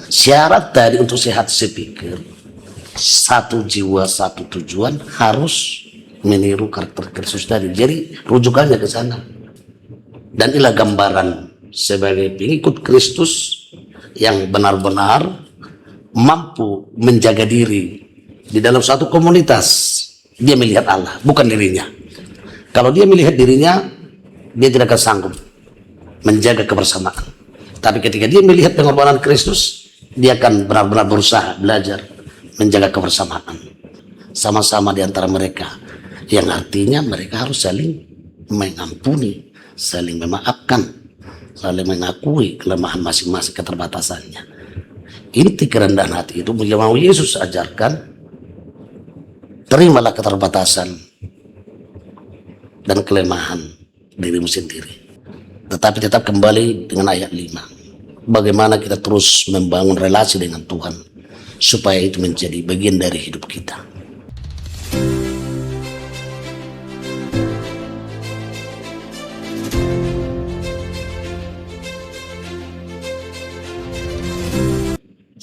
Syarat tadi untuk sehat saya pikir, satu jiwa satu tujuan harus meniru karakter Kristus tadi. Jadi rujukannya ke sana. Dan inilah gambaran sebagai pengikut Kristus yang benar-benar mampu menjaga diri di dalam satu komunitas. Dia melihat Allah, bukan dirinya. Kalau dia melihat dirinya, dia tidak akan sanggup menjaga kebersamaan. Tapi ketika dia melihat pengorbanan Kristus, dia akan benar-benar berusaha belajar menjaga kebersamaan sama-sama di antara mereka, yang artinya mereka harus saling mengampuni, saling memaafkan, saling mengakui kelemahan masing-masing, keterbatasannya. Inti kerendahan hati itu yang mau Yesus ajarkan. Terimalah keterbatasan dan kelemahan dirimu sendiri, tetapi tetap kembali dengan ayat 5. Bagaimana kita terus membangun relasi dengan Tuhan supaya itu menjadi bagian dari hidup kita.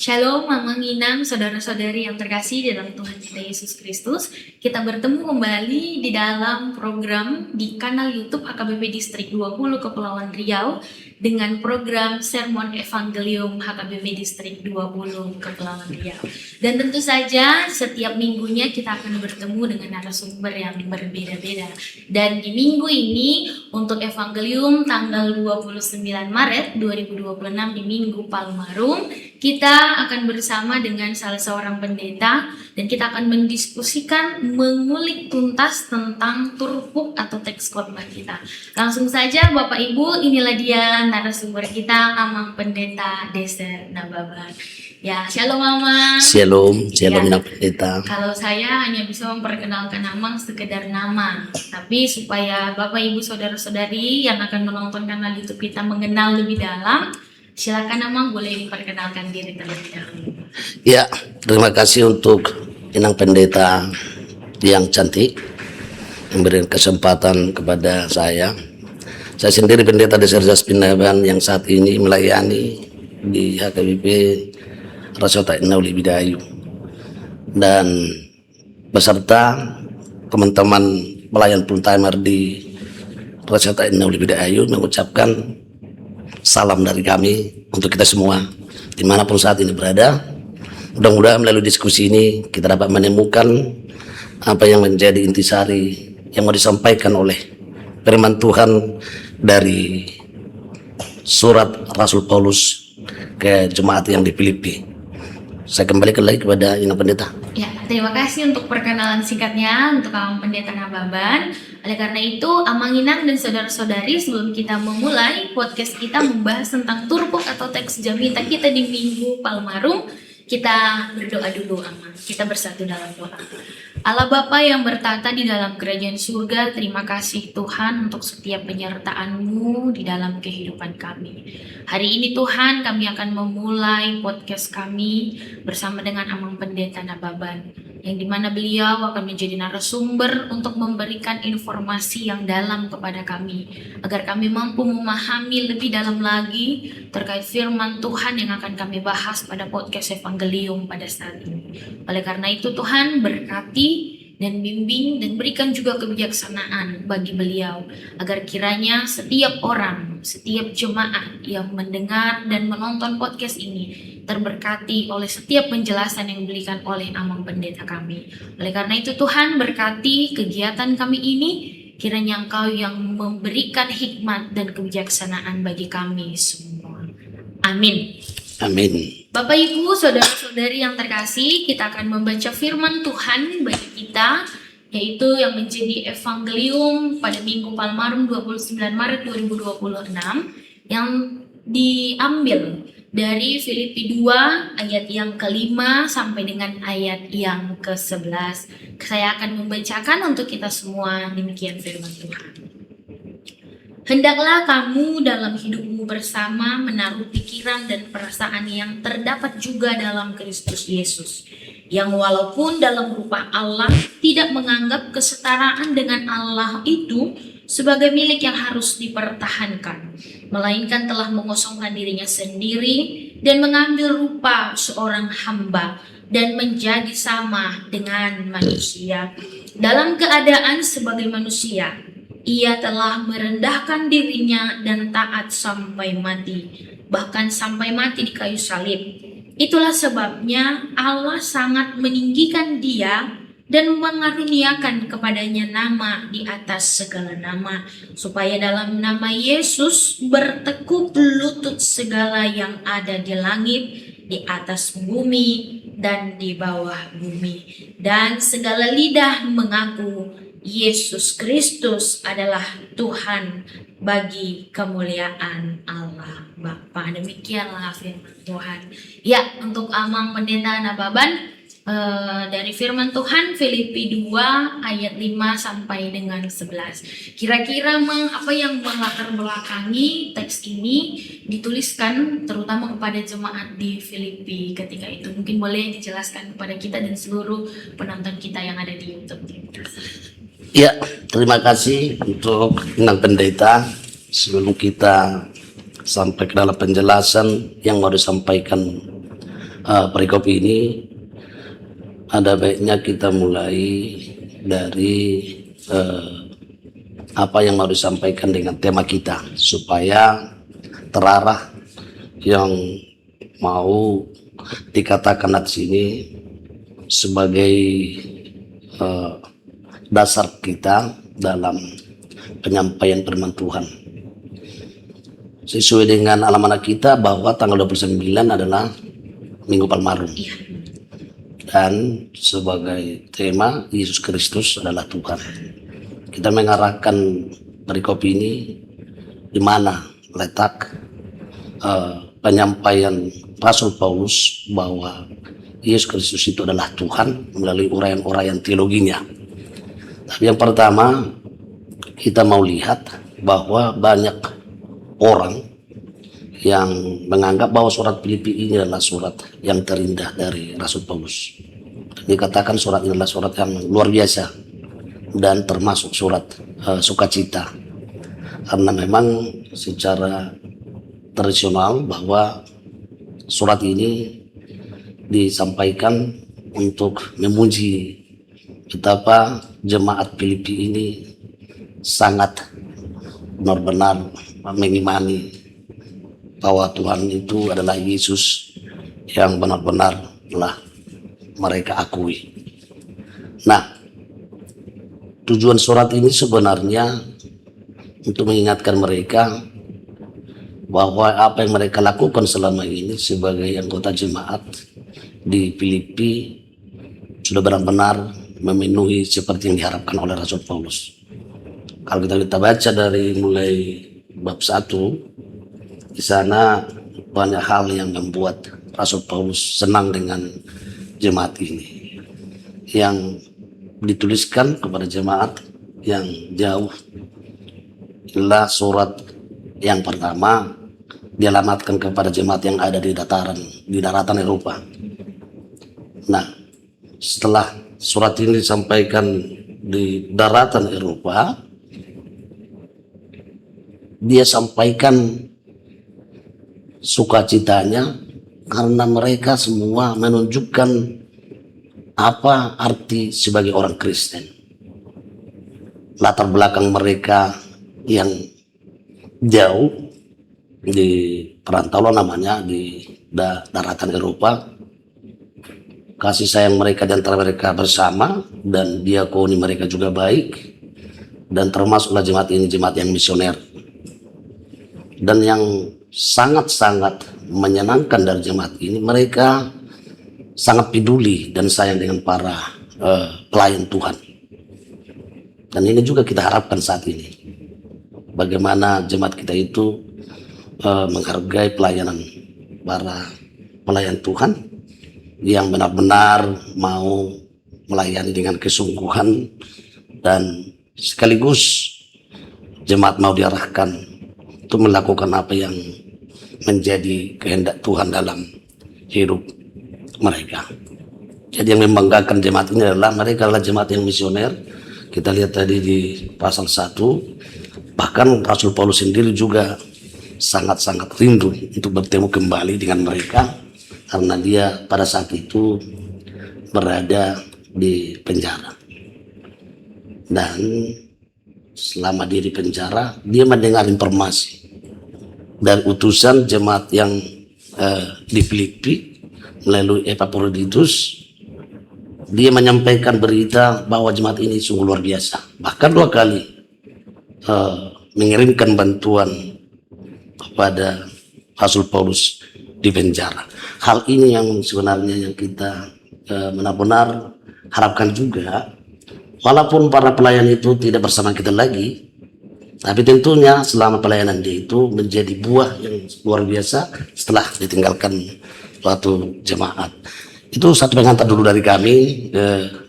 Shalom Mama Nginang, saudara-saudari yang terkasih di dalam Tuhan kita Yesus Kristus. Kita bertemu kembali di dalam program di kanal YouTube HKBP Distrik 20 Kepulauan Riau dengan program Sermon Evangelium HKBP Distrik 20 Kepulauan Riau. Dan tentu saja setiap minggunya kita akan bertemu dengan narasumber yang berbeda-beda. Dan di minggu ini untuk Evangelium tanggal 29 Maret 2026 di Minggu Palmarum, kita akan bersama dengan salah seorang pendeta dan kita akan mendiskusikan, mengulik tuntas tentang turpuk atau teks khotbah kita. Langsung saja Bapak Ibu, inilah dia narasumber kita, Amang Pendeta Deser Nababan. Ya, shalom Amang. Shalom Ya, Pendeta. kalau saya hanya bisa memperkenalkan Amang sekedar nama, tapi supaya Bapak Ibu saudara-saudari yang akan menonton kanal YouTube kita mengenal lebih dalam, silakan Amang boleh diperkenalkan diri terlebih dahulu. Ya, terima kasih untuk Inang Pendeta yang cantik memberikan kesempatan kepada saya. Saya sendiri Pendeta Deser Nababan yang saat ini melayani di HKBP Rasota Nauli Bidayu, dan beserta teman-teman pelayan full timer di Rasota Nauli Bidayu mengucapkan salam dari kami untuk kita semua dimanapun saat ini berada. Mudah-mudahan melalui diskusi ini kita dapat menemukan apa yang menjadi intisari yang mau disampaikan oleh firman Tuhan dari surat Rasul Paulus ke jemaat yang di Filipi. Saya kembalikan lagi kepada Inang Pendeta. Ya, terima kasih untuk perkenalan singkatnya untuk Amang Pendeta Nababan. Oleh karena itu, Amang Inang dan saudara-saudari, sebelum kita memulai podcast kita membahas tentang turpuk atau teks jamita kita di Minggu Palmarum, kita berdoa dulu Amang. Kita bersatu dalam doa. Allah Bapa yang bertata di dalam kerajaan surga, terima kasih Tuhan untuk setiap penyertaan-Mu di dalam kehidupan kami. Hari ini Tuhan, kami akan memulai podcast kami bersama dengan Amang Pendeta Nababan, yang dimana beliau akan menjadi narasumber untuk memberikan informasi yang dalam kepada kami, agar kami mampu memahami lebih dalam lagi terkait firman Tuhan yang akan kami bahas pada podcast Evangelium pada saat ini. Oleh karena itu Tuhan, berkati dan bimbing dan berikan juga kebijaksanaan bagi beliau, agar kiranya setiap orang, setiap jemaat yang mendengar dan menonton podcast ini terberkati oleh setiap penjelasan yang diberikan oleh Amang Pendeta kami. Oleh karena itu Tuhan, berkati kegiatan kami ini, kiranya Engkau yang memberikan hikmat dan kebijaksanaan bagi kami semua. Amin. Amin. Bapak Ibu saudara-saudari yang terkasih, kita akan membaca firman Tuhan bagi kita, yaitu yang menjadi Evangelium pada Minggu Palmarum 29 Maret 2026 yang diambil dari Filipi 2 ayat yang ke-5 sampai dengan ayat yang ke-11. Saya akan membacakan untuk kita semua, demikian firman Tuhan. Hendaklah kamu dalam hidupmu bersama menaruh pikiran dan perasaan yang terdapat juga dalam Kristus Yesus, yang walaupun dalam rupa Allah tidak menganggap kesetaraan dengan Allah itu sebagai milik yang harus dipertahankan, melainkan telah mengosongkan dirinya sendiri dan mengambil rupa seorang hamba dan menjadi sama dengan manusia. Dalam keadaan sebagai manusia, ia telah merendahkan dirinya dan taat sampai mati, bahkan sampai mati di kayu salib. Itulah sebabnya Allah sangat meninggikan dia dan mengaruniakan kepadanya nama di atas segala nama, supaya dalam nama Yesus bertekuk lutut segala yang ada di langit, di atas bumi, dan di bawah bumi, dan segala lidah mengaku Yesus Kristus adalah Tuhan bagi kemuliaan Allah Bapa. Demikianlah firman Tuhan. Ya, untuk Amang Pendeta Nababan, dari firman Tuhan Filipi 2 ayat 5 sampai dengan 11. Kira-kira apa yang melatar belakangi teks ini dituliskan terutama kepada jemaat di Filipi ketika itu? Mungkin boleh dijelaskan kepada kita dan seluruh penonton kita yang ada di YouTube. Ya, terima kasih untuk Inang Pendeta. Sebelum kita sampai ke dalam penjelasan yang mau disampaikan perikop ini, ada baiknya kita mulai dari apa yang mau disampaikan dengan tema kita, supaya terarah yang mau dikatakan di sini sebagai dasar kita dalam penyampaian firman Tuhan. Sesuai dengan alam anak kita bahwa tanggal 29 adalah Minggu Palmarum. Dan sebagai tema Yesus Kristus adalah Tuhan. Kita mengarahkan perikop ini di mana letak penyampaian Rasul Paulus bahwa Yesus Kristus itu adalah Tuhan melalui uraian-uraian teologinya. Tapi yang pertama, kita mau lihat bahwa banyak orang yang menganggap bahwa surat Filipi ini adalah surat yang terindah dari Rasul Paulus. Dikatakan surat ini adalah surat yang luar biasa dan termasuk surat sukacita, karena memang secara tradisional bahwa surat ini disampaikan untuk memuji betapa jemaat Filipi ini sangat benar-benar mengimani bahwa Tuhan itu adalah Yesus yang benar-benar telah mereka akui. Nah, tujuan surat ini sebenarnya untuk mengingatkan mereka bahwa apa yang mereka lakukan selama ini sebagai anggota jemaat di Filipi sudah benar-benar memenuhi seperti yang diharapkan oleh Rasul Paulus. Kalau kita baca dari mulai bab 1, di sana banyak hal yang membuat Rasul Paulus senang dengan jemaat ini, yang dituliskan kepada jemaat yang jauh. Inilah surat yang pertama dialamatkan kepada jemaat yang ada di daratan Eropa. Nah, setelah surat ini disampaikan di daratan Eropa, dia sampaikan sukacitanya karena mereka semua menunjukkan apa arti sebagai orang Kristen. Latar belakang mereka yang jauh di perantauan namanya di daratan Eropa, kasih sayang mereka di antara mereka bersama dan diakoni mereka juga baik, dan termasuklah jemaat ini jemaat yang misioner. Dan yang sangat-sangat menyenangkan dari jemaat ini, mereka sangat peduli dan sayang dengan para pelayan Tuhan. Dan ini juga kita harapkan saat ini, bagaimana jemaat kita itu menghargai pelayanan para pelayan Tuhan yang benar-benar mau melayani dengan kesungguhan, dan sekaligus jemaat mau diarahkan untuk melakukan apa yang menjadi kehendak Tuhan dalam hidup mereka. Jadi yang membanggakan jemaat ini adalah mereka adalah jemaat yang misioner. Kita lihat tadi di pasal 1, bahkan Rasul Paulus sendiri juga sangat-sangat rindu untuk bertemu kembali dengan mereka, karena dia pada saat itu berada di penjara. Dan selama dia di penjara, dia mendengar informasi dari utusan jemaat yang di Filipi melalui Epaphroditus. Dia menyampaikan berita bahwa jemaat ini sungguh luar biasa. Bahkan 2 kali mengirimkan bantuan kepada Rasul Paulus di penjara. Hal ini yang sebenarnya yang kita benar-benar harapkan juga, walaupun para pelayan itu tidak bersama kita lagi, tapi tentunya selama pelayanan dia itu menjadi buah yang luar biasa setelah ditinggalkan suatu jemaat. Itu satu pengantar dulu dari kami,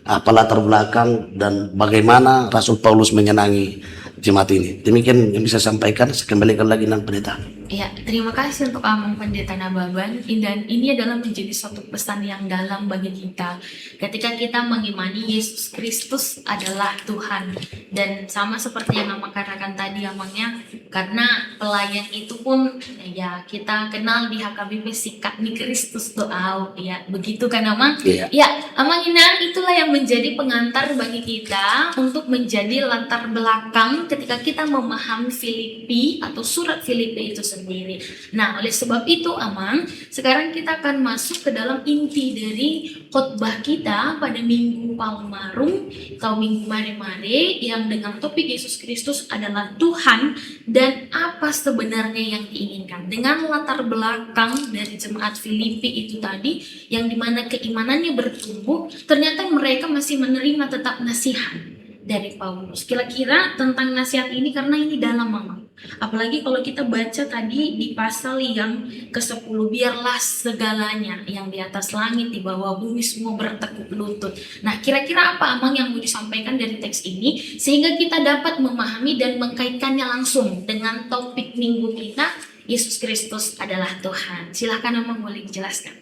apa latar belakang dan bagaimana Rasul Paulus menyenangi jemaat ini. Demikian yang bisa saya sampaikan. Saya kembalikan lagi dengan pendeta. Ya, terima kasih untuk Amang Pendeta Nababan. Dan ini adalah menjadi suatu pesan yang dalam bagi kita. Ketika kita mengimani Yesus Kristus adalah Tuhan. Dan sama seperti yang Amang katakan tadi Amangnya, karena pelayan itu pun ya kita kenal di HKBP sikap di Kristus doa, ya begitu kan Amang? Iya. Ya, Amang Inang, itulah yang menjadi pengantar bagi kita untuk menjadi latar belakang ketika kita memahami Filipi atau surat Filipi itu sendiri. Nah, oleh sebab itu Amang, sekarang kita akan masuk ke dalam inti dari khotbah kita pada Minggu Palmarum atau Minggu Mare-Mare yang dengan topik Yesus Kristus adalah Tuhan dan apa sebenarnya yang diinginkan. Dengan latar belakang dari jemaat Filipi itu tadi, yang dimana keimanannya bertumbuh, ternyata mereka masih menerima tetap nasihat dari Paulus. Kira-kira tentang nasihat ini, karena ini dalam Mama. Apalagi kalau kita baca tadi di pasal yang ke-10, biarlah segalanya yang di atas langit, di bawah bumi semua bertekuk lutut. Nah, kira-kira apa Amang yang mau disampaikan dari teks ini sehingga kita dapat memahami dan mengkaitkannya langsung dengan topik minggu kita, Yesus Kristus adalah Tuhan. Silakan Amang, boleh dijelaskan.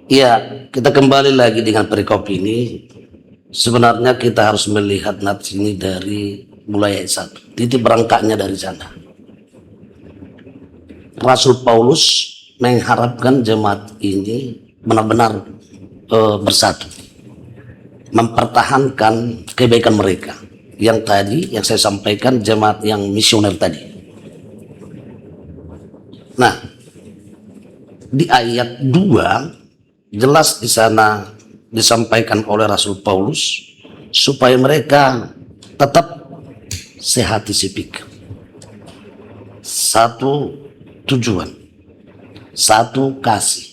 Iya, kita kembali lagi dengan perikop ini. Sebenarnya kita harus melihat nats ini dari mulai ayat 1. Titik berangkatnya dari sana. Rasul Paulus mengharapkan jemaat ini benar-benar bersatu, mempertahankan kebaikan mereka. Yang tadi yang saya sampaikan, jemaat yang misioner tadi. Nah, di ayat 2 jelas di sana disampaikan oleh Rasul Paulus supaya mereka tetap sehati sepikir, satu tujuan, satu kasih,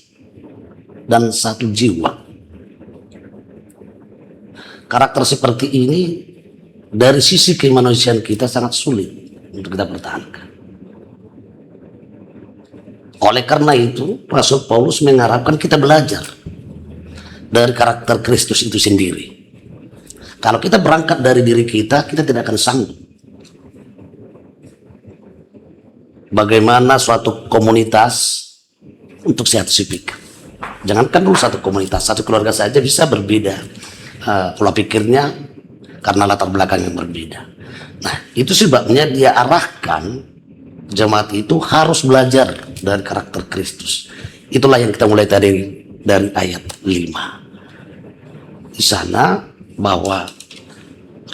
dan satu jiwa. Karakter seperti ini dari sisi kemanusiaan kita sangat sulit untuk kita pertahankan. Oleh karena itu, Rasul Paulus mengharapkan kita belajar dari karakter Kristus itu sendiri. Kalau kita berangkat dari diri kita, kita tidak akan sanggup. Bagaimana suatu komunitas untuk sehat sepik. Jangankan dulu satu komunitas, satu keluarga saja bisa berbeda pola pikirnya karena latar belakang yang berbeda. Nah, itu sebabnya dia arahkan jemaat itu harus belajar dari karakter Kristus. Itulah yang kita mulai tadi dari ayat 5. Di sana bahwa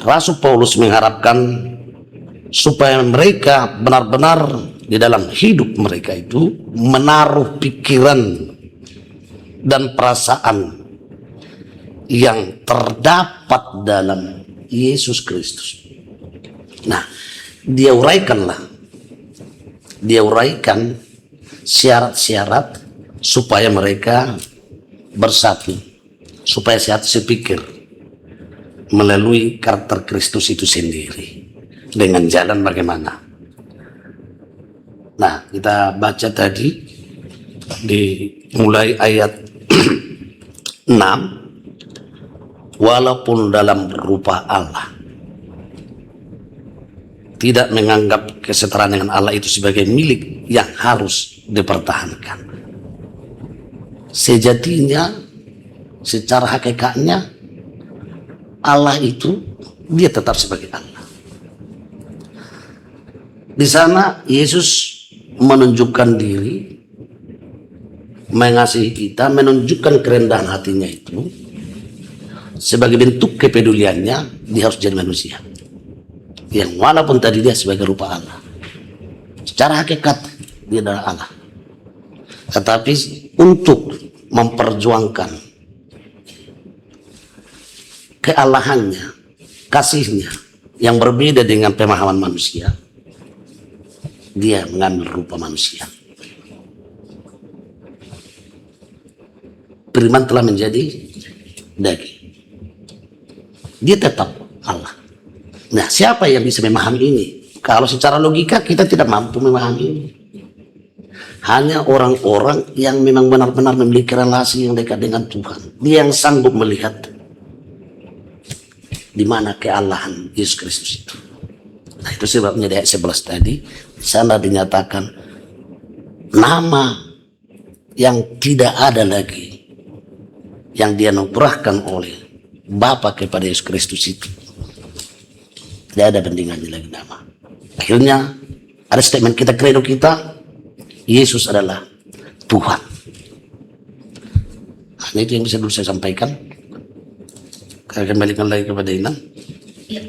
Rasul Paulus mengharapkan supaya mereka benar-benar di dalam hidup mereka itu menaruh pikiran dan perasaan yang terdapat dalam Yesus Kristus. Nah, dia uraikan syarat-syarat supaya mereka bersatu, supaya sehat sepikir melalui karakter Kristus itu sendiri. Dengan jalan bagaimana? Nah, kita baca tadi di mulai ayat 6, walaupun dalam rupa Allah, tidak menganggap kesetaraan dengan Allah itu sebagai milik yang harus dipertahankan. Sejatinya, secara hakikatnya, Allah itu dia tetap sebagai Allah. Di sana Yesus menunjukkan diri, mengasihi kita, menunjukkan kerendahan hatinya itu sebagai bentuk kepeduliannya. Dia harus jadi manusia yang walaupun tadi dia sebagai rupa Allah, secara hakikat dia adalah Allah, tetapi untuk memperjuangkan kealahannya, kasihnya yang berbeda dengan pemahaman manusia, dia mengambil rupa manusia. Firman telah menjadi daging. Dia tetap Allah. Nah, siapa yang bisa memahami ini? Kalau secara logika kita tidak mampu memahami ini. Hanya orang-orang yang memang benar-benar memiliki relasi yang dekat dengan Tuhan. Dia yang sanggup melihat di mana kealahan Yesus Kristus itu. Nah, itu sebabnya di ayat 11 tadi di sana dinyatakan nama yang tidak ada lagi yang dianugerahkan oleh Bapa kepada Yesus Kristus itu. Tidak ada bandingannya lagi nama. Akhirnya ada statement kita, credo kita, Yesus adalah Tuhan. Nah, itu yang bisa dulu saya sampaikan. Saya kembalikan lagi kepada Inang. Ya,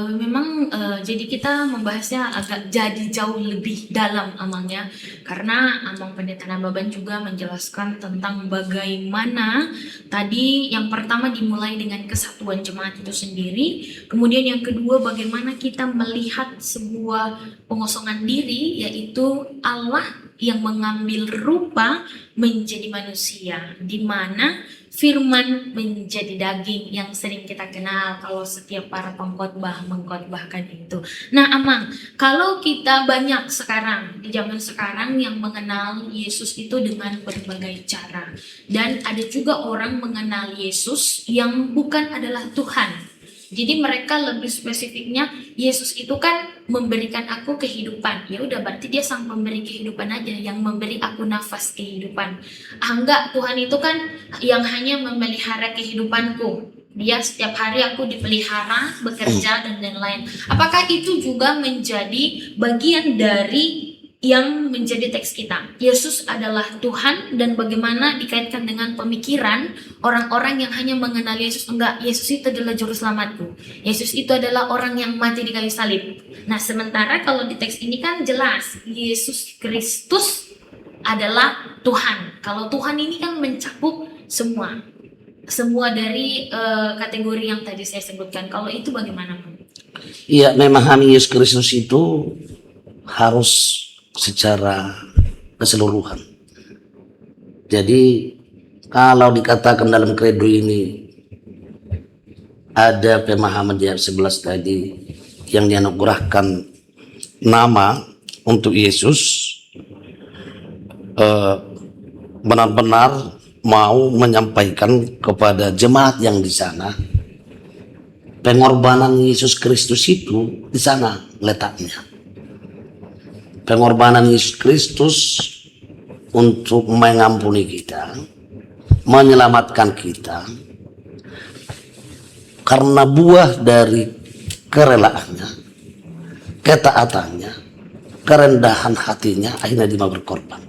memang jadi kita membahasnya agak jadi jauh lebih dalam amalnya, karena Amang Pendeta Nababan juga menjelaskan tentang bagaimana tadi yang pertama dimulai dengan kesatuan jemaat itu sendiri, kemudian yang kedua bagaimana kita melihat sebuah pengosongan diri, yaitu Allah yang mengambil rupa menjadi manusia, di mana firman menjadi daging yang sering kita kenal kalau setiap para pengkhotbah mengkhotbahkan itu. Nah, Amang, kalau kita banyak sekarang di zaman sekarang yang mengenal Yesus itu dengan berbagai cara, dan ada juga orang mengenal Yesus yang bukan adalah Tuhan. Jadi mereka lebih spesifiknya, Yesus itu kan memberikan aku kehidupan. Ya udah, berarti dia sang pemberi kehidupan aja, yang memberi aku nafas kehidupan. Enggak, Tuhan itu kan yang hanya memelihara kehidupanku. Dia setiap hari aku dipelihara, bekerja dan lain-lain. Apakah itu juga menjadi bagian dari yang menjadi teks kita? Yesus adalah Tuhan, dan bagaimana dikaitkan dengan pemikiran orang-orang yang hanya mengenal Yesus? Enggak, Yesus itu adalah juru selamatku. Yesus itu adalah orang yang mati di kayu salib. Nah, sementara kalau di teks ini kan jelas Yesus Kristus adalah Tuhan. Kalau Tuhan ini kan mencakup semua dari kategori yang tadi saya sebutkan. Kalau itu bagaimana, Bang? Iya, memahami Yesus Kristus itu harus secara keseluruhan. Jadi kalau dikatakan dalam kredo ini ada pemahaman di ayat 11 tadi yang dianugerahkan nama untuk Yesus, benar-benar mau menyampaikan kepada jemaat yang di sana pengorbanan Yesus Kristus itu di sana letaknya. Pengorbanan Yesus Kristus untuk mengampuni kita, menyelamatkan kita, karena buah dari kerelaannya, ketaatannya, kerendahan hatinya, akhirnya dia mau berkorban.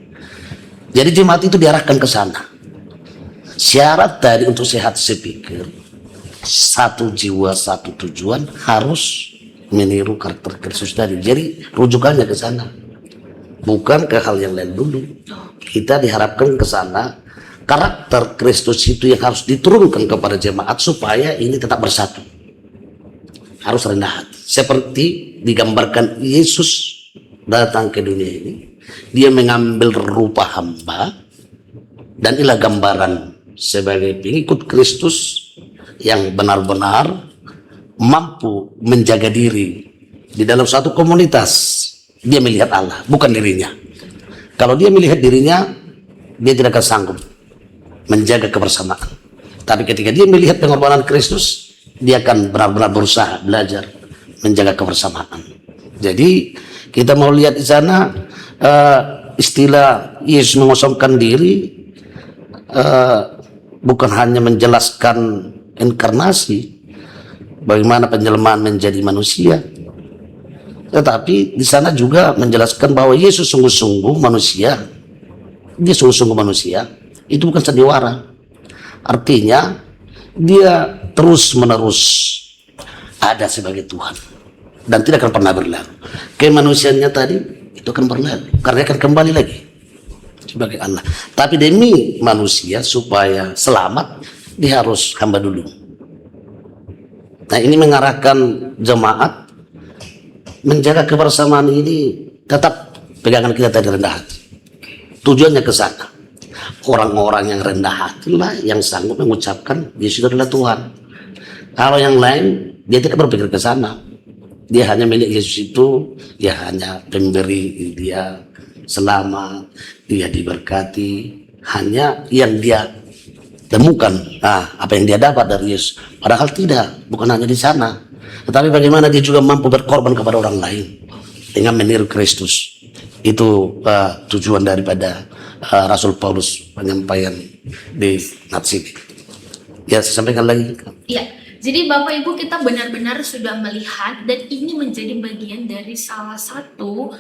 Jadi jemaat itu diarahkan ke sana. Syarat tadi untuk sehat sepikir, satu jiwa, satu tujuan, harus meniru karakter Kristus tadi. Jadi rujukannya ke sana, bukan ke hal yang lain dulu. Kita diharapkan ke sana. Karakter Kristus itu yang harus diturunkan kepada jemaat supaya ini tetap bersatu. Harus rendah hati. Seperti digambarkan Yesus datang ke dunia ini. Dia mengambil rupa hamba, dan inilah gambaran sebagai pengikut Kristus yang benar-benar mampu menjaga diri di dalam satu komunitas. Dia melihat Allah, bukan dirinya. Kalau dia melihat dirinya, dia tidak akan sanggup menjaga kebersamaan. Tapi ketika dia melihat pengorbanan Kristus, dia akan benar-benar berusaha belajar menjaga kebersamaan. Jadi kita mau lihat di sana istilah Yesus mengosongkan diri, bukan hanya menjelaskan inkarnasi, bagaimana penjelmaan menjadi manusia, Tetapi di sana juga menjelaskan bahwa Yesus sungguh-sungguh manusia. Dia sungguh-sungguh manusia. Itu bukan sandiwara. Artinya dia terus-menerus ada sebagai Tuhan dan tidak akan pernah berlalu. Kemanusiaannya tadi itu akan berlalu karena akan kembali lagi sebagai Allah. Tapi demi manusia supaya selamat, dia harus hamba dulu. Nah, ini mengarahkan jemaat menjaga kebersamaan ini, tetap pegangan kita tadi rendah hati. Tujuannya ke sana. Orang-orang yang rendah hati lah yang sanggup mengucapkan Yesus adalah Tuhan. Kalau yang lain, dia tidak berpikir ke sana. Dia hanya milik Yesus itu, dia hanya pemberi, dia selamat, dia diberkati. Hanya yang dia temukan, apa yang dia dapat dari Yesus. Padahal tidak, bukan hanya di sana. Tetapi bagaimana dia juga mampu berkorban kepada orang lain dengan meniru Kristus. Itu tujuan daripada Rasul Paulus penyampaian di nats ini. Ya, saya sampaikan lagi. Ya, jadi Bapak Ibu, kita benar-benar sudah melihat dan ini menjadi bagian dari salah satu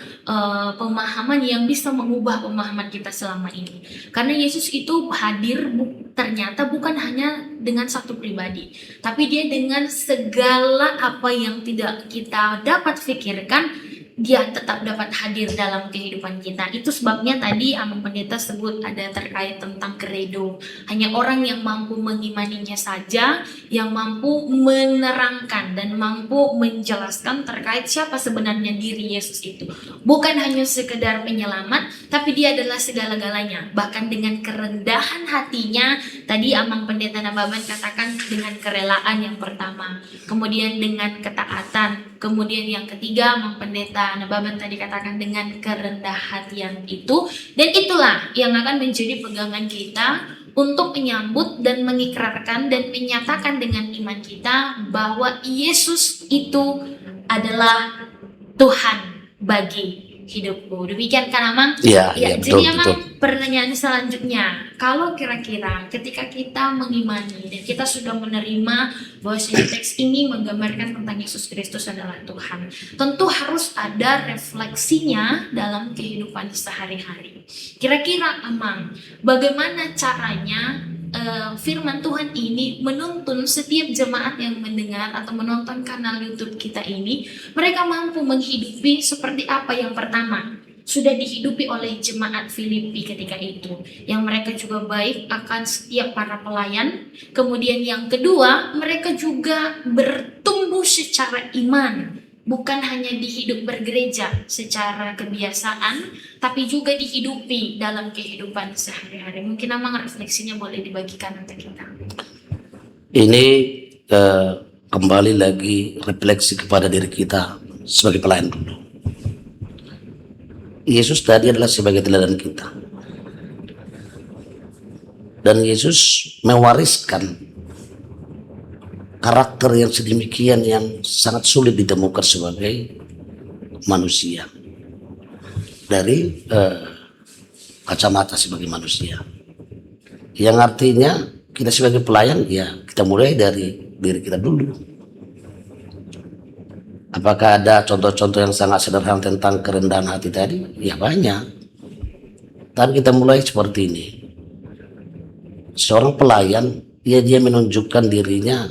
pemahaman yang bisa mengubah pemahaman kita selama ini. Karena Yesus itu hadir ternyata bukan hanya dengan satu pribadi, tapi dia dengan segala apa yang tidak kita dapat pikirkan, dia tetap dapat hadir dalam kehidupan kita. Itu sebabnya tadi Amang Pendeta sebut ada terkait tentang kredo. Hanya orang yang mampu mengimaninya saja, yang mampu menerangkan dan mampu menjelaskan terkait siapa sebenarnya diri Yesus itu. Bukan hanya sekedar penyelamat, tapi dia adalah segala-galanya. Bahkan dengan kerendahan hatinya, tadi Amang Pendeta Nababan katakan dengan kerelaan yang pertama. Kemudian dengan ketaatan. Kemudian yang ketiga, Amang Pendeta Nababan tadi katakan dengan kerendah hatian itu. Dan itulah yang akan menjadi pegangan kita untuk menyambut dan mengikrarkan dan menyatakan dengan iman kita bahwa Yesus itu adalah Tuhan bagi hidupku. Demikian kan Amang? Ya, jadi betul, Amang, betul. pertanyaan selanjutnya, kalau kira-kira ketika kita mengimani dan kita sudah menerima bahwa teks ini menggambarkan tentang Yesus Kristus adalah Tuhan, tentu harus ada refleksinya dalam kehidupan sehari-hari. Kira-kira Amang, bagaimana caranya firman Tuhan ini menuntun setiap jemaat yang mendengar atau menonton kanal YouTube kita ini, mereka mampu menghidupi seperti apa? Yang pertama, sudah dihidupi oleh jemaat Filipi ketika itu, yang mereka juga baik akan setiap para pelayan. Kemudian yang kedua, mereka juga bertumbuh secara iman, bukan hanya di hidup bergereja secara kebiasaan, tapi juga dihidupi dalam kehidupan sehari-hari. Mungkin Amang refleksinya boleh dibagikan untuk kita. Ini kembali lagi refleksi kepada diri kita sebagai pelayan dulu. Yesus tadi adalah sebagai teladan kita. Dan Yesus mewariskan karakter yang sedemikian yang sangat sulit ditemukan sebagai manusia dari kacamata sebagai manusia, yang artinya kita sebagai pelayan, ya kita mulai dari diri kita dulu. Apakah ada contoh-contoh yang sangat sederhana tentang kerendahan hati tadi? Ya banyak. Tapi kita mulai seperti ini. Seorang pelayan, ya dia menunjukkan dirinya,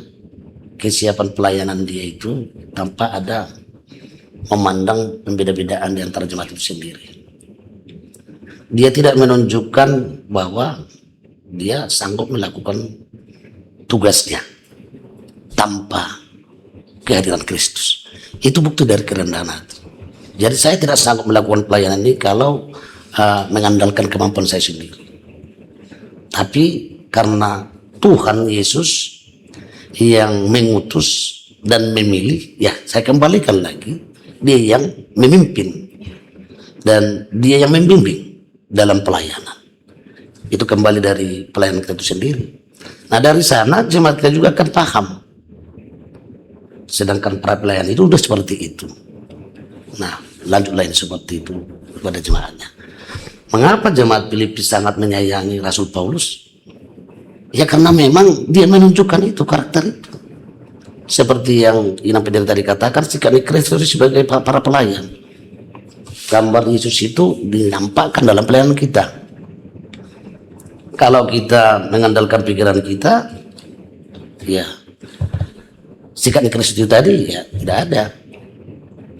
kesiapan pelayanan dia itu tanpa ada memandang pembeda-bedaan di antara jemaat itu sendiri. Dia tidak menunjukkan bahwa dia sanggup melakukan tugasnya tanpa kehadiran Kristus. Itu bukti dari kerendahan hati. Jadi saya tidak sanggup melakukan pelayanan ini kalau mengandalkan kemampuan saya sendiri. Tapi karena Tuhan Yesus yang mengutus dan memilih, ya saya kembalikan lagi, dia yang memimpin dan dia yang membimbing dalam pelayanan. Itu kembali dari pelayanan kita itu sendiri. Nah, dari sana jemaat kita juga akan paham. Sedangkan para pelayan itu sudah seperti itu. Nah, lanjut lain seperti itu kepada jemaatnya. Mengapa jemaat Filipi sangat menyayangi Rasul Paulus? Ya karena memang dia menunjukkan itu, karakter itu. Seperti yang Inang Pendeta tadi katakan, sikap Kristus sebagai para pelayan. Gambar Yesus itu dinampakkan dalam pelayanan kita. Kalau kita mengandalkan pikiran kita, ya sikap Kristus itu tadi ya tidak ada.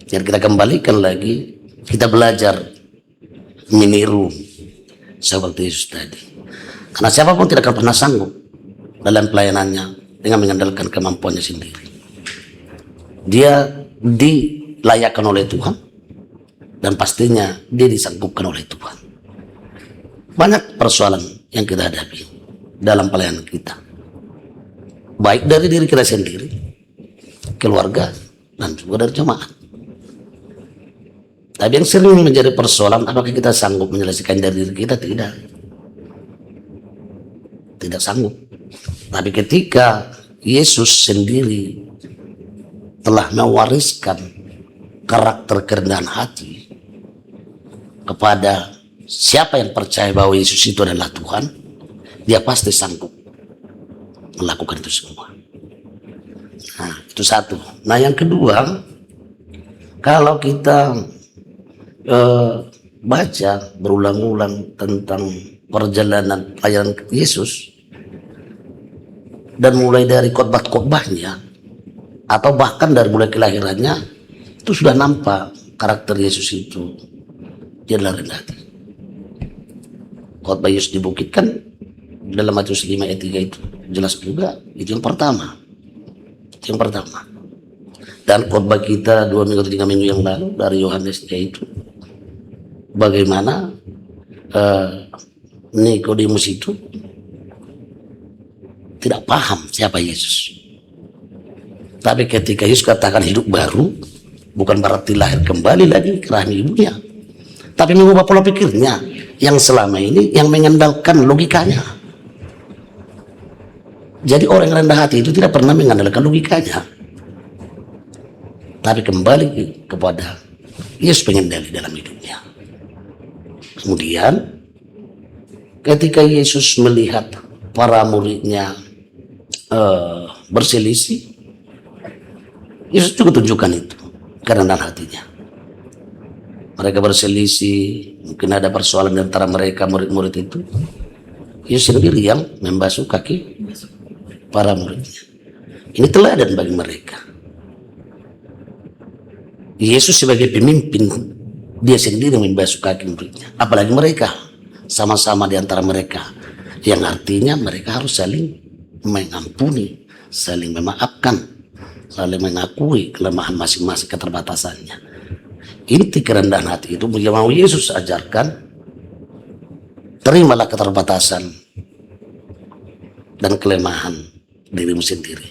Jadi kita kembalikan lagi, kita belajar meniru seperti Yesus tadi. Karena siapapun tidak akan pernah sanggup dalam pelayanannya dengan mengandalkan kemampuannya sendiri. Dia dilayakkan oleh Tuhan dan pastinya dia disanggupkan oleh Tuhan. Banyak persoalan yang kita hadapi dalam pelayanan kita, baik dari diri kita sendiri, keluarga, dan juga dari jemaat. Tapi yang sering menjadi persoalan, apakah kita sanggup menyelesaikan dari diri kita? Tidak sanggup. Tapi ketika Yesus sendiri telah mewariskan karakter kerendahan hati kepada siapa yang percaya bahwa Yesus itu adalah Tuhan, dia pasti sanggup melakukan itu semua. Nah, itu satu. Nah, yang kedua, kalau kita baca berulang-ulang tentang perjalanan pelayanan Yesus, dan mulai dari khotbah-khotbahnya atau bahkan dari mulai kelahirannya, itu sudah nampak karakter Yesus itu. Dia adalah rendah hati. Khotbah Yesus di bukit kan dalam Matius 5 ayat 3 itu jelas juga, itu yang pertama. Dan khotbah kita 2 minggu atau 3 minggu yang lalu dari Yohanes, yaitu bagaimana Nikodemus itu tidak paham siapa Yesus. Tapi ketika Yesus katakan hidup baru, bukan berarti lahir kembali lagi ke rahim ibunya, tapi mengubah pola pikirnya yang selama ini yang mengandalkan logikanya. Jadi orang yang rendah hati itu tidak pernah mengandalkan logikanya, tapi kembali kepada Yesus pengendali dalam hidupnya. Kemudian ketika Yesus melihat para muridnya berselisih, Yesus juga tunjukkan itu kerendahan hatinya. Mereka berselisih, mungkin ada persoalan di antara mereka murid-murid itu. Yesus sendiri yang membasuh kaki para muridnya. Ini teladan bagi mereka. Yesus sebagai pemimpin, dia sendiri membasuh kaki muridnya. Apalagi mereka sama-sama di antara mereka, yang artinya mereka harus saling mengampuni, saling memaafkan, saling mengakui kelemahan masing-masing, keterbatasannya. Inti kerendahan hati itu yang mau Yesus ajarkan, terimalah keterbatasan dan kelemahan dirimu sendiri,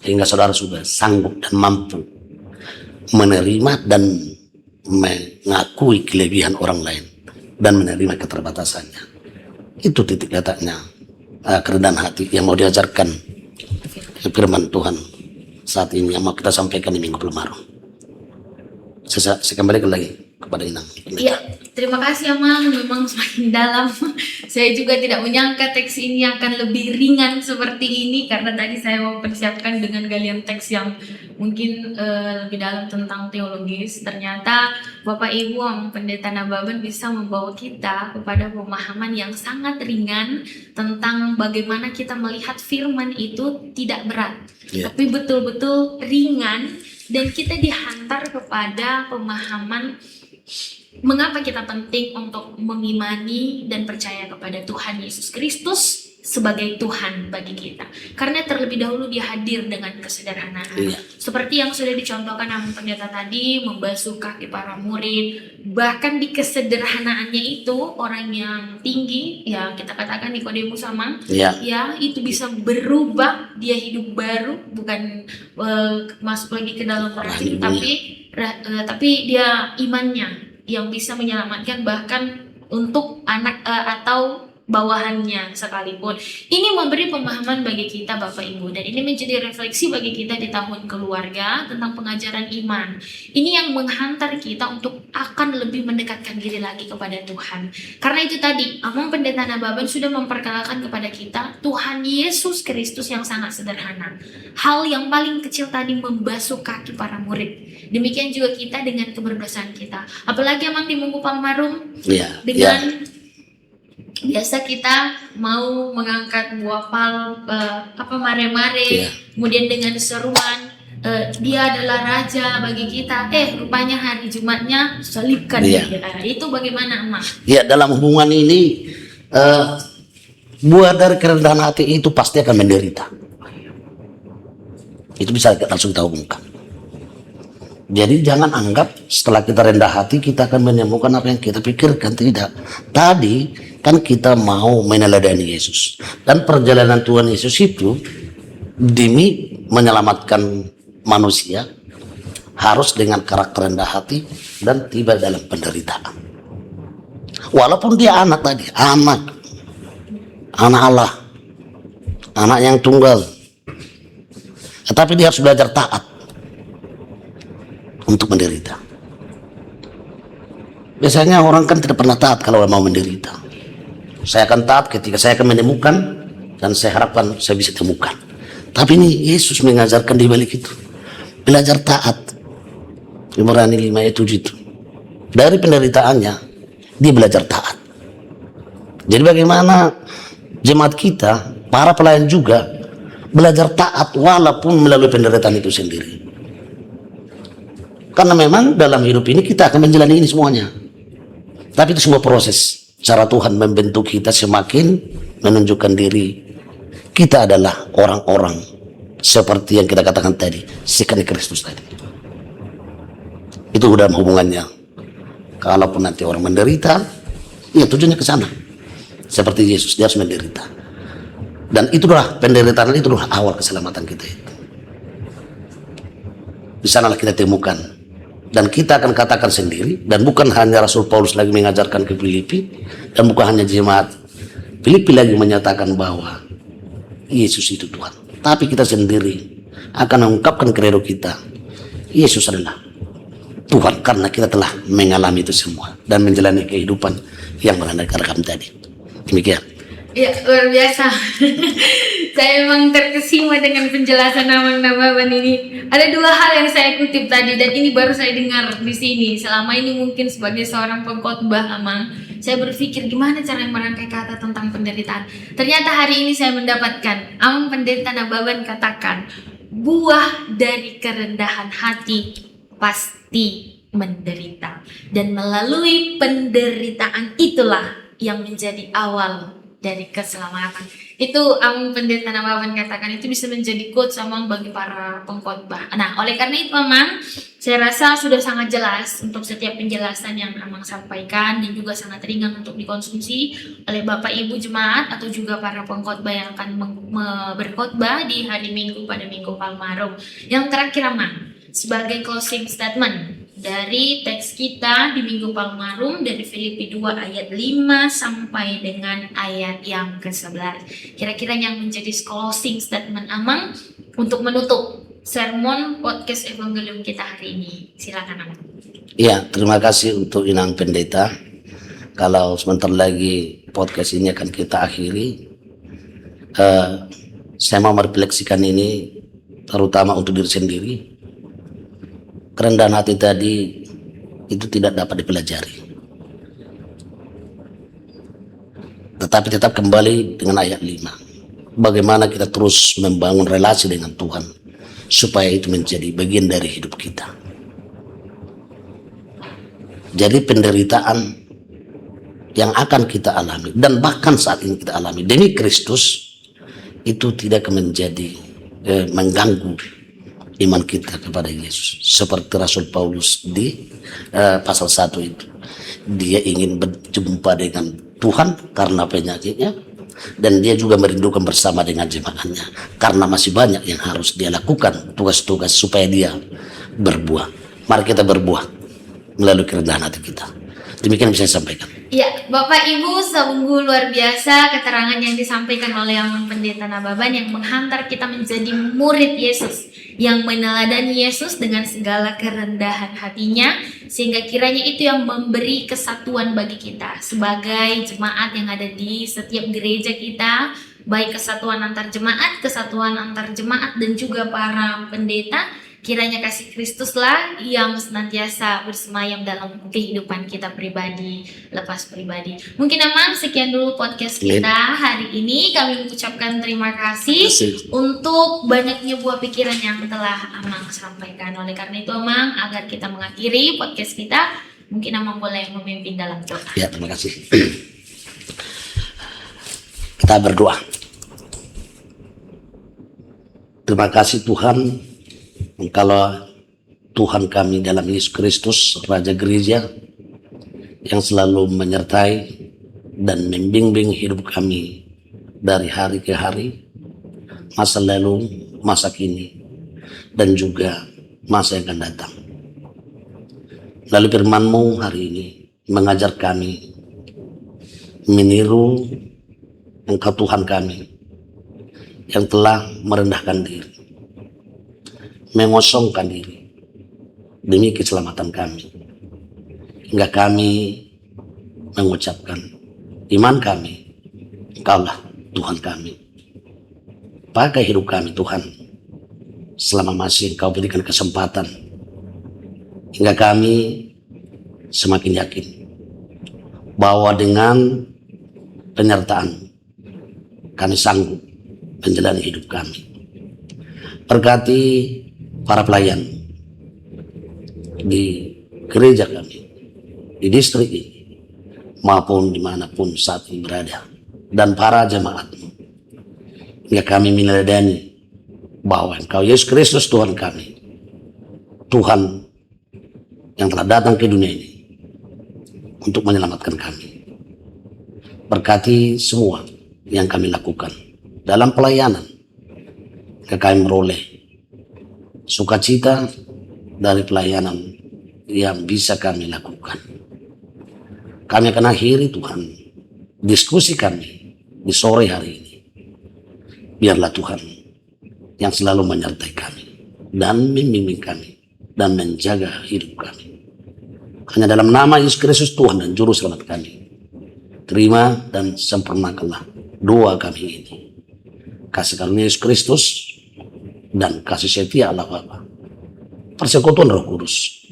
hingga saudara sudah sanggup dan mampu menerima dan mengakui kelebihan orang lain dan menerima keterbatasannya. Itu titik letaknya kerendahan hati yang mau diajarkan firman Tuhan saat ini, yang mau kita sampaikan di Minggu Pelemaru. Saya kembali lagi kepada Inang. Iya, terima kasih Amang, memang semakin dalam. Saya juga tidak menyangka teks ini akan lebih ringan seperti ini, karena tadi saya mempersiapkan dengan galian teks yang mungkin lebih dalam tentang teologis. Ternyata Bapak Ibu Amang Pendeta Nababan bisa membawa kita kepada pemahaman yang sangat ringan tentang bagaimana kita melihat firman itu tidak berat, tapi betul-betul ringan, dan kita dihantar kepada pemahaman mengapa kita penting untuk mengimani dan percaya kepada Tuhan Yesus Kristus sebagai Tuhan bagi kita. Karena terlebih dahulu dia hadir dengan kesederhanaan. Seperti yang sudah dicontohkan Amang Pendeta tadi, membasuh kaki para murid. Bahkan di kesederhanaannya itu, orang yang tinggi, ya kita katakan Nikodemus sama, ya itu bisa berubah, dia hidup baru, bukan masuk lagi ke dalam rahim, tapi dia imannya yang bisa menyelamatkan, bahkan untuk anak atau bawahannya sekalipun. Ini memberi pemahaman bagi kita Bapak Ibu, dan ini menjadi refleksi bagi kita di tahun keluarga tentang pengajaran iman. Ini yang menghantar kita untuk akan lebih mendekatkan diri lagi kepada Tuhan. Karena itu tadi, Amang Pendeta Nababan sudah memperkenalkan kepada kita Tuhan Yesus Kristus yang sangat sederhana. Hal yang paling kecil tadi membasuh kaki para murid. Demikian juga kita dengan keberdosaan kita. Apalagi Amang di Minggu Palmarum dengan biasa kita mau mengangkat buah pal mare-mare, kemudian dengan seruan dia adalah raja bagi kita. Rupanya hari Jumatnya salibkan dia. Itu bagaimana, Amang? Ya, dalam hubungan ini buah dari kerendahan hati itu pasti akan menderita. Itu bisa langsung kita hubungkan. Jadi jangan anggap setelah kita rendah hati kita akan menemukan apa yang kita pikirkan. Tidak. Tadi kan kita mau meneladani Yesus. Dan perjalanan Tuhan Yesus itu demi menyelamatkan manusia harus dengan karakter rendah hati dan tiba dalam penderitaan. Walaupun dia anak tadi, anak Allah, anak yang tunggal. Tetapi dia harus belajar taat untuk menderita. Biasanya orang kan tidak pernah taat kalau mau menderita. Saya akan taat ketika saya akan menemukan, dan saya harapkan saya bisa temukan. Tapi ini Yesus mengajarkan di balik itu. Belajar taat. Ibrani 5 ayat 7 itu. Dari penderitaannya, dia belajar taat. Jadi bagaimana jemaat kita, para pelayan juga, belajar taat walaupun melalui penderitaan itu sendiri. Karena memang dalam hidup ini kita akan menjalani ini semuanya. Tapi itu semua proses. Cara Tuhan membentuk kita semakin menunjukkan diri. Kita adalah orang-orang seperti yang kita katakan tadi, seperti Kristus tadi. Itu dalam hubungannya. Kalaupun nanti orang menderita, ya tujuannya ke sana. Seperti Yesus, dia harus menderita. Dan itulah penderitaan, itulah awal keselamatan kita itu. Di sanalah kita temukan. Dan kita akan katakan sendiri, dan bukan hanya Rasul Paulus lagi mengajarkan ke Filipi, dan bukan hanya jemaat Filipi lagi menyatakan bahwa Yesus itu Tuhan. Tapi kita sendiri akan mengungkapkan credo kita, Yesus adalah Tuhan, karena kita telah mengalami itu semua dan menjalani kehidupan yang merekam tadi. Demikian. Ya, luar biasa. Saya memang terkesima dengan penjelasan Amang Nababan ini. Ada dua hal yang saya kutip tadi, dan ini baru saya dengar di sini. Selama ini mungkin sebagai seorang pengkhotbah, Amang, saya berpikir gimana cara merangkai kata tentang penderitaan. Ternyata hari ini saya mendapatkan Amang Pendeta Nababan katakan, buah dari kerendahan hati pasti menderita, dan melalui penderitaan itulah yang menjadi awal dari keselamatan. Itu Amang Pendeta Nababan katakan, itu bisa menjadi quotes Amang bagi para pengkhotbah. Nah, oleh karena itu Amang, saya rasa sudah sangat jelas untuk setiap penjelasan yang Amang sampaikan, dan juga sangat ringan untuk dikonsumsi oleh Bapak Ibu jemaat atau juga para pengkhotbah yang akan berkhotbah di hari Minggu pada Minggu Palmarum. Yang terakhir Amang, sebagai closing statement dari teks kita di Minggu Palmarum dari Filipi 2 ayat 5 sampai dengan ayat yang ke-11. Kira-kira yang menjadi closing statement Amang untuk menutup sermon podcast Evangelium kita hari ini. Silakan Amang. Ya, terima kasih untuk Inang Pendeta. Kalau sebentar lagi podcast ini akan kita akhiri, saya mau merefleksikan ini terutama untuk diri sendiri. Kerendahan hati tadi itu tidak dapat dipelajari, tetapi tetap kembali dengan ayat 5. Bagaimana kita terus membangun relasi dengan Tuhan supaya itu menjadi bagian dari hidup kita. Jadi penderitaan yang akan kita alami, dan bahkan saat ini kita alami demi Kristus, itu tidak menjadi mengganggu iman kita kepada Yesus. Seperti Rasul Paulus di pasal 1 itu, dia ingin berjumpa dengan Tuhan karena penyakitnya, dan dia juga merindukan bersama dengan jemaatnya karena masih banyak yang harus dia lakukan, tugas-tugas supaya dia berbuah. Mari kita berbuah melalui kerendahan hati kita. Demikian yang bisa saya sampaikan. Ya, Bapak Ibu, sungguh luar biasa keterangan yang disampaikan oleh Amang Pendeta Nababan yang menghantar kita menjadi murid Yesus, yang meneladani Yesus dengan segala kerendahan hatinya, sehingga kiranya itu yang memberi kesatuan bagi kita sebagai jemaat yang ada di setiap gereja kita, baik kesatuan antar jemaat dan juga para pendeta. Kiranya kasih Kristuslah yang senantiasa bersemayam dalam kehidupan kita pribadi, lepas pribadi. Mungkin Amang sekian dulu podcast kita hari ini. Kami mengucapkan terima kasih untuk banyaknya buah pikiran yang telah Amang sampaikan. Oleh karena itu Amang, agar kita mengakhiri podcast kita, mungkin Amang boleh memimpin dalam doa. Ya, terima kasih. Kita berdoa. Terima kasih Tuhan, kalau Tuhan kami dalam Yesus Kristus, Raja Gereja, yang selalu menyertai dan membimbing hidup kami dari hari ke hari, masa lalu, masa kini, dan juga masa yang akan datang. Lalu firman-Mu hari ini mengajar kami meniru Engkau Tuhan kami yang telah merendahkan diri, mengosongkan diri demi keselamatan kami, hingga kami mengucapkan iman kami, Engkaulah Tuhan kami. Pakai hidup kami Tuhan, selama masih Engkau berikan kesempatan, hingga kami semakin yakin bahwa dengan penyertaan kami sanggup menjalani hidup kami. Berkati para pelayan di gereja kami, di distrik ini, maupun dimanapun saat ini berada, dan para jemaat-Mu, hingga kami meneladani bahwa Engkau Yesus Kristus Tuhan kami, Tuhan yang telah datang ke dunia ini untuk menyelamatkan kami. Berkati semua yang kami lakukan dalam pelayanan, hingga kami meroleh sukacita dari pelayanan yang bisa kami lakukan. Kami akan akhiri Tuhan diskusi kami di sore hari ini. Biarlah Tuhan yang selalu menyertai kami dan membimbing kami dan menjaga hidup kami. Hanya dalam nama Yesus Kristus Tuhan dan Juru Selamat kami, terima dan sempurnakanlah doa kami ini. Kasih karunia Yesus Kristus dan kasih setia Allah Bapa, persekutuan Roh Kudus,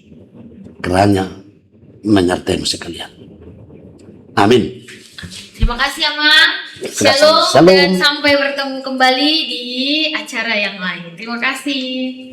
kiranya menyertai sekalian. Amin. Terima kasih Amang. Shalom. Shalom dan sampai bertemu kembali di acara yang lain. Terima kasih.